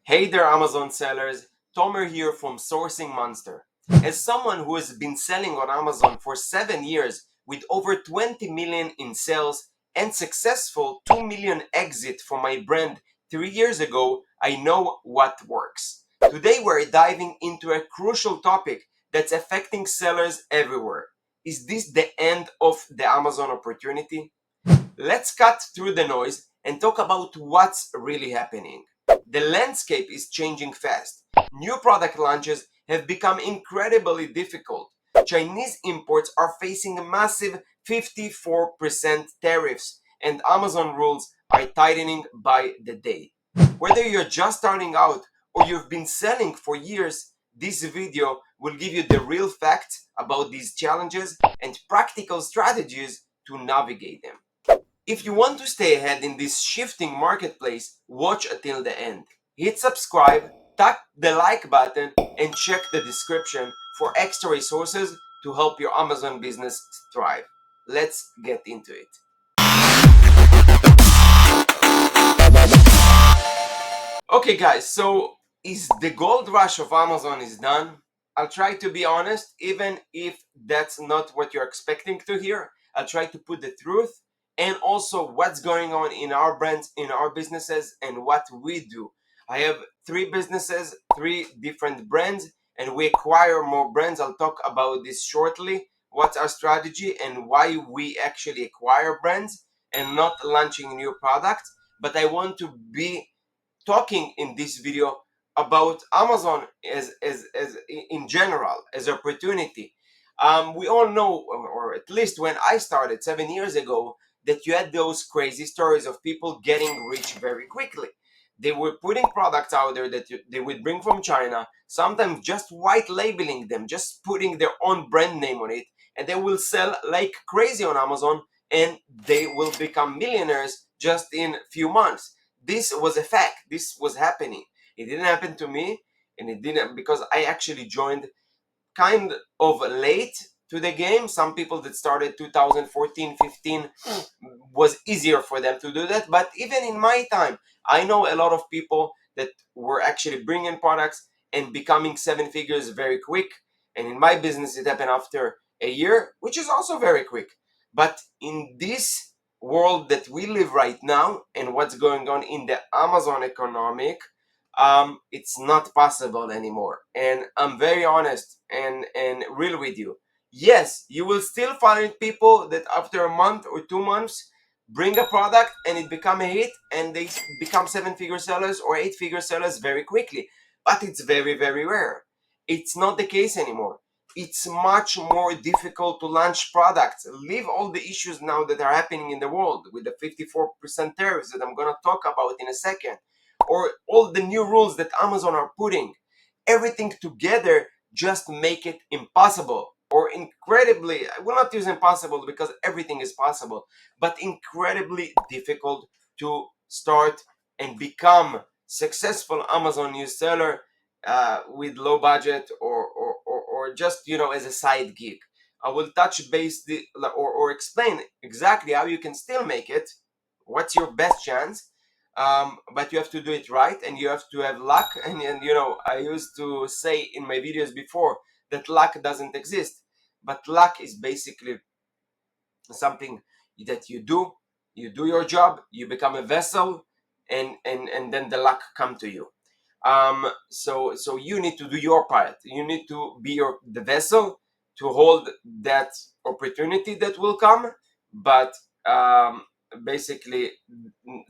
Hey there, Amazon sellers. Tomer here from Sourcing Monster. As someone who has been selling on Amazon for 7 years with over 20 million in sales and successful 2 million exit from my brand 3 years ago, I know what works. Today we're diving into a crucial topic that's affecting sellers everywhere. Is this the end of the Amazon opportunity? Let's cut through the noise and talk about what's really happening. The landscape is changing fast. New product launches have become incredibly difficult. Chinese imports are facing massive 54% tariffs, and Amazon rules are tightening by the day. Whether you're just starting out or you've been selling for years, this video will give you the real facts about these challenges and practical strategies to navigate them. If you want to stay ahead in this shifting marketplace, watch until the end. Hit subscribe, tap the like button, and check the description for extra resources to help your Amazon business thrive. Let's get into it. Okay guys, so is the gold rush of Amazon is done? I'll try to be honest, even if that's not what you're expecting to hear. I'll try to put the truth and also what's going on in our brands, in our businesses, and what we do. I have 3 businesses, 3 different brands, and we acquire more brands. I'll talk about this shortly. What's our strategy and why we actually acquire brands and not launching new products. But I want to be talking in this video about Amazon as in general, as opportunity. We all know, or at least when I started 7 years ago, that you had those crazy stories of people getting rich very quickly. They were putting products out there that they would bring from China, sometimes just white labeling them, just putting their own brand name on it, and they will sell like crazy on Amazon, and they will become millionaires just in few months. This was a fact. This was happening. It didn't happen to me, and it didn't because I actually joined kind of late to the game. Some people that started 2014, 15 was easier for them to do that. But even in my time, I know a lot of people that were actually bringing products and becoming 7 figures very quick. And in my business, it happened after a year, which is also very quick. But in this world that we live right now and what's going on in the Amazon economic, it's not possible anymore. And I'm very honest and real with you. Yes, you will still find people that after a month or 2 months bring a product and it become a hit and they become 7 figure sellers or 8 figure sellers very quickly. But it's very, very rare. It's not the case anymore. It's much more difficult to launch products. Leave all the issues now that are happening in the world with the 54% tariffs that I'm going to talk about in a second, or all the new rules that Amazon are putting. Everything together just make it impossible, or incredibly, I will not use impossible because everything is possible, but incredibly difficult to start and become successful Amazon new seller with low budget or just as a side gig. I will touch base or explain exactly how you can still make it, what's your best chance, but you have to do it right and you have to have luck. And I used to say in my videos before that luck doesn't exist, but luck is basically something that you do your job, you become a vessel, and then the luck come to you. So you need to do your part. You need to be the vessel to hold that opportunity that will come. But basically,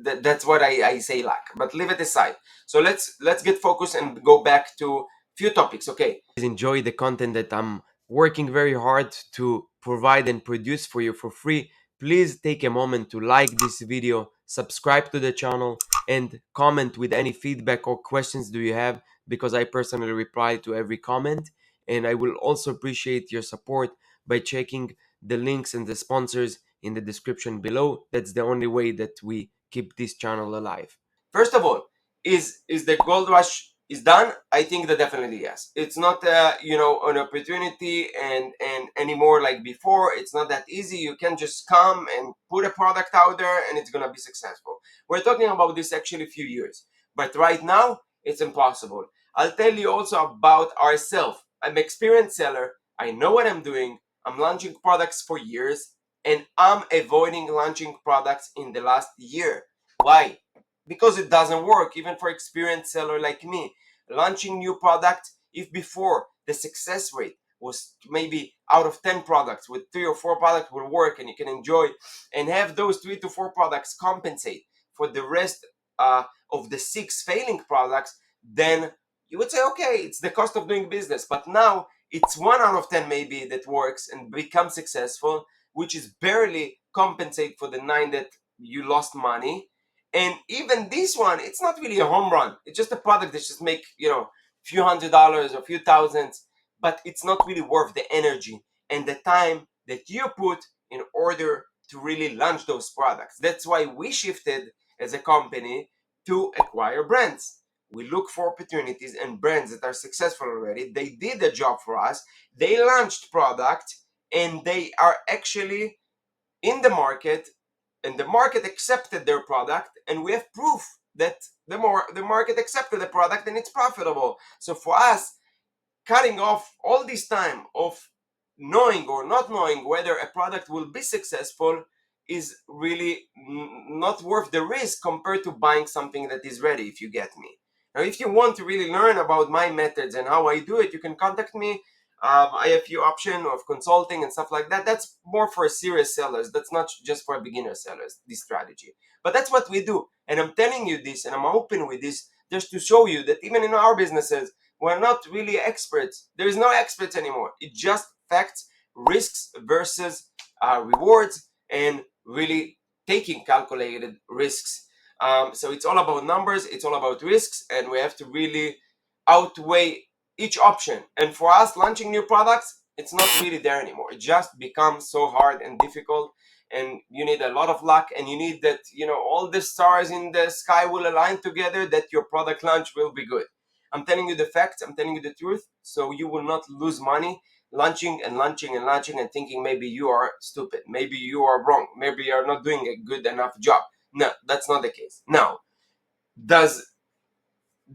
that's what I say luck. But leave it aside. So let's get focused and go back to few topics. Okay. Enjoy the content that I'm working very hard to provide and produce for you for free. Please take a moment to like this video, subscribe to the channel, and comment with any feedback or questions do you have, because I personally reply to every comment. And I will also appreciate your support by checking the links and the sponsors in the description below. That's the only way that we keep this channel alive. First of all, is the gold rush is done? I think that definitely yes. It's not an opportunity and anymore like before. It's not that easy. You can just come and put a product out there and it's gonna be successful. We're talking about this actually a few years, but right now it's impossible. I'll tell you also about ourselves. I'm an experienced seller. I know what I'm doing. I'm launching products for years, and I'm avoiding launching products in the last year. Why? Because it doesn't work, even for experienced seller like me. Launching new product, if before the success rate was maybe out of 10 products, with 3 or 4 products will work and you can enjoy and have those 3 to 4 products compensate for the rest of the 6 failing products, then you would say, okay, it's the cost of doing business. But now it's 1 out of 10 maybe that works and becomes successful, which is barely compensate for the 9 that you lost money. And even this one, it's not really a home run. It's just a product that just make, few $100 or few thousands, but it's not really worth the energy and the time that you put in order to really launch those products. That's why we shifted as a company to acquire brands. We look for opportunities and brands that are successful already. They did the job for us. They launched product and they are actually in the market, and the market accepted their product, and we have proof that the market accepted the product and it's profitable. So for us, cutting off all this time of knowing or not knowing whether a product will be successful is really not worth the risk compared to buying something that is ready, if you get me. Now, if you want to really learn about my methods and how I do it, you can contact me. I have a few options of consulting and stuff like that. That's more for serious sellers. That's not just for beginner sellers, this strategy. But that's what we do. And I'm telling you this and I'm open with this just to show you that even in our businesses, we're not really experts. There is no experts anymore. It's just facts, risks versus rewards, and really taking calculated risks. So it's all about numbers, it's all about risks, and we have to really outweigh each option. And for us, launching new products, it's not really there anymore. It just becomes so hard and difficult, and you need a lot of luck, and you need that, all the stars in the sky will align together that your product launch will be good. I'm telling you the facts, I'm telling you the truth, so you will not lose money launching and launching and launching and thinking maybe you are stupid, maybe you are wrong, maybe you are not doing a good enough job. No, that's not the case. Now, does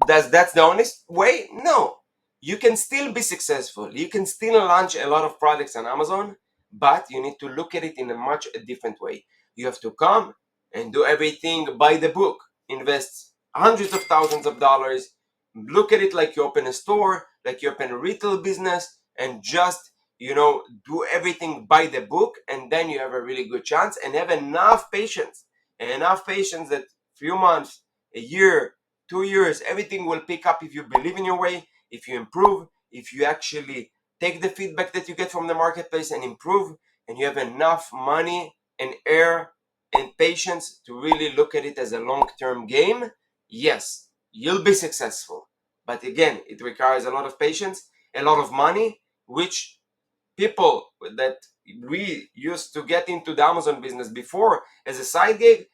that's the honest way? No. You can still be successful. You can still launch a lot of products on Amazon, but you need to look at it in a much different way. You have to come and do everything by the book, invest hundreds of thousands of dollars, look at it like you open a store, like you open a retail business, and just, do everything by the book, and then you have a really good chance and have enough patience that few months, a year, 2 years, everything will pick up if you believe in your way, if you improve, if you actually take the feedback that you get from the marketplace and improve, and you have enough money and air and patience to really look at it as a long-term game. Yes, you'll be successful. But again, it requires a lot of patience, a lot of money, which people that we used to get into the Amazon business before as a side gig,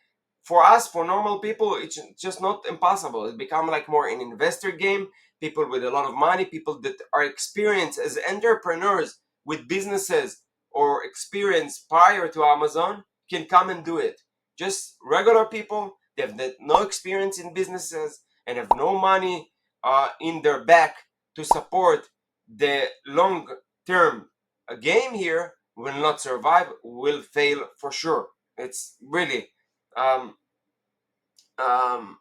for us, for normal people, it's just not impossible. It become like more an investor game. People with a lot of money, people that are experienced as entrepreneurs with businesses or experience prior to Amazon can come and do it. Just regular people, they have no experience in businesses and have no money in their back to support the long term game here, will not survive, will fail for sure. It's really um, um,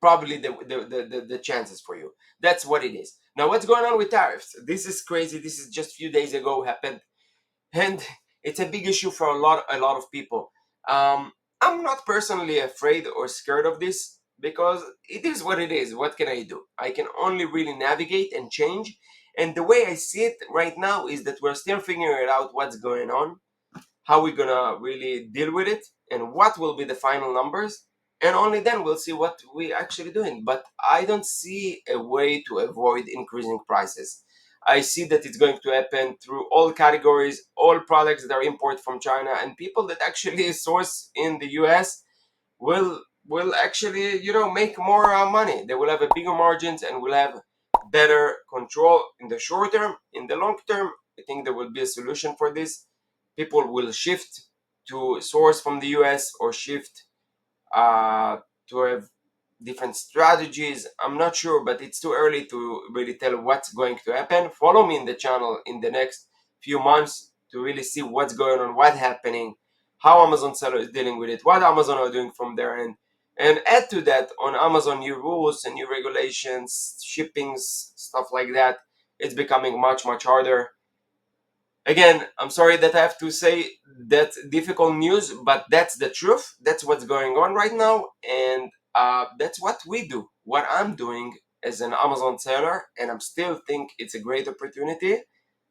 probably the chances for you. That's what it is. Now, what's going on with tariffs? This is crazy. This is just a few days ago happened, and it's a big issue for a lot of people. I'm not personally afraid or scared of this because it is what it is. What can I do? I can only really navigate and change. And the way I see it right now is that we're still figuring out what's going on, how we're gonna really deal with it, and what will be the final numbers. And only then we'll see what we actually doing. But I don't see a way to avoid increasing prices. I see that it's going to happen through all categories, all products that are imported from China, and people that actually source in the US will actually, make more money. They will have a bigger margins and will have better control in the short term. In the long term, I think there will be a solution for this. People will shift to source from the US or shift uh, to have different strategies. I'm not sure, but it's too early to really tell what's going to happen. Follow me in the channel in the next few months to really see what's going on, what's happening, how Amazon seller is dealing with it, what Amazon are doing from their end. And add to that, on Amazon, new rules and new regulations, shippings, stuff like that. It's becoming much harder. Again, I'm sorry that I have to say that difficult news, but that's the truth. That's what's going on right now, and that's what we do. What I'm doing as an Amazon seller, and I'm still think it's a great opportunity.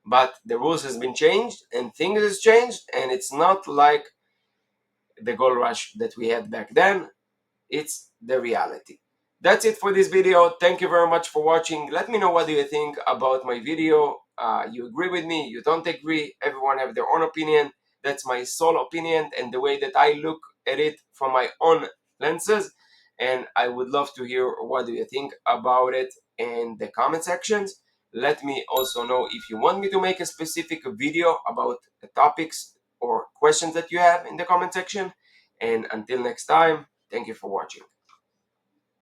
But the rules has been changed, and things has changed, and it's not like the gold rush that we had back then. It's the reality. That's it for this video. Thank you very much for watching. Let me know what do you think about my video. You agree with me, you don't agree, everyone have their own opinion. That's my sole opinion and the way that I look at it from my own lenses, and I would love to hear what do you think about it in the comment sections. Let me also know if you want me to make a specific video about the topics or questions that you have in the comment section. And until next time, thank you for watching.